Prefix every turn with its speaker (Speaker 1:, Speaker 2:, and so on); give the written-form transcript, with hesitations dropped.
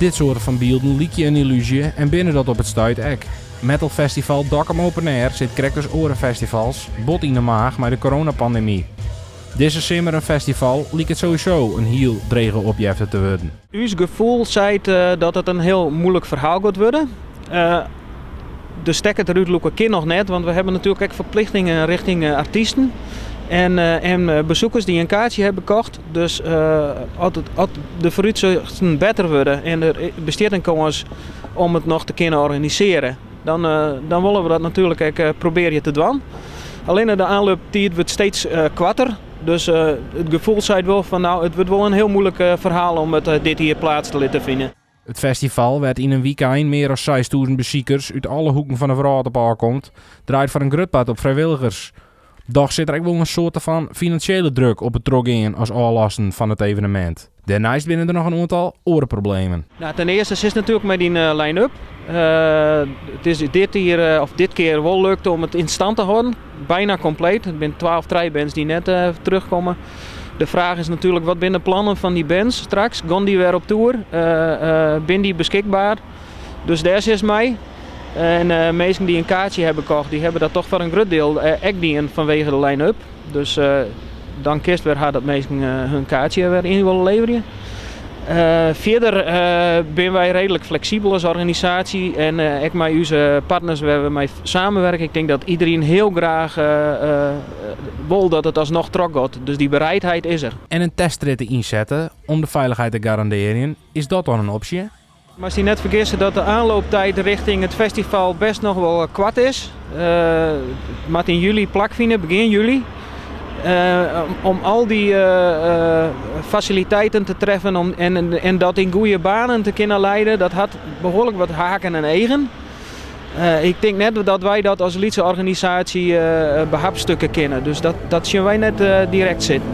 Speaker 1: Dit soort van beelden liek je een illusie en binnen dat op het stuit ek. Metal Festival Dokkum Open Air zit Crackers Orenfestivals bot in de maag met de coronapandemie. Deze simmer een festival liek het sowieso een heel drege opjefte te worden.
Speaker 2: Uw gevoel zei dat het een heel moeilijk verhaal gaat worden. De stekker eruit loeken kind nog net, want we hebben natuurlijk ook verplichtingen richting artiesten. En bezoekers die een kaartje hebben gekocht. Dus als de vooruitzichten beter worden en er besteedt een kans om het nog te kunnen organiseren, dan willen we dat natuurlijk ook proberen te doen. Alleen de aanlooptijd wordt steeds korter. Dus het gevoel zei wel van nou, het wordt wel een heel moeilijk verhaal om het dit hier plaats te laten vinden.
Speaker 1: Het festival werd in een weekend meer dan 6000 bezoekers uit alle hoeken van de wereld op aankomt, draait voor een grutpad op vrijwilligers. Doch zit er ook wel een soort van financiële druk op het trok in als aanlasten van het evenement. Daarnaast binnen er nog een aantal orenproblemen.
Speaker 2: Nou, ten eerste is het natuurlijk met die line-up. Het is dit keer wel lukt om het in stand te houden. Bijna compleet. Er zijn 12 trijbands die net terugkomen. De vraag is natuurlijk wat zijn de plannen van die bands straks. Gaan die weer op tour? Ben die beschikbaar? Dus daar is mij. En mensen die een kaartje hebben gekocht, die hebben dat toch voor een groot deel ekdien vanwege de line-up. Dus dan kiest weer hard dat mensen hun kaartje weer in willen leveren. Verder zijn wij redelijk flexibel als organisatie en ik met onze partners waar we mee samenwerken. Ik denk dat iedereen heel graag wil dat het alsnog trok gaat. Dus die bereidheid is er.
Speaker 1: En een testrit inzetten om de veiligheid te garanderen, is dat dan een optie?
Speaker 2: Maar als je net vergissen dat de aanlooptijd richting het festival best nog wel kwart is. Maar in juli plakvinden, begin juli. Om al die faciliteiten te treffen en dat in goede banen te kunnen leiden, dat had behoorlijk wat haken en egen. Ik denk net dat wij dat als Lietse organisatie behapstukken kennen. Dus dat zien wij net direct zitten.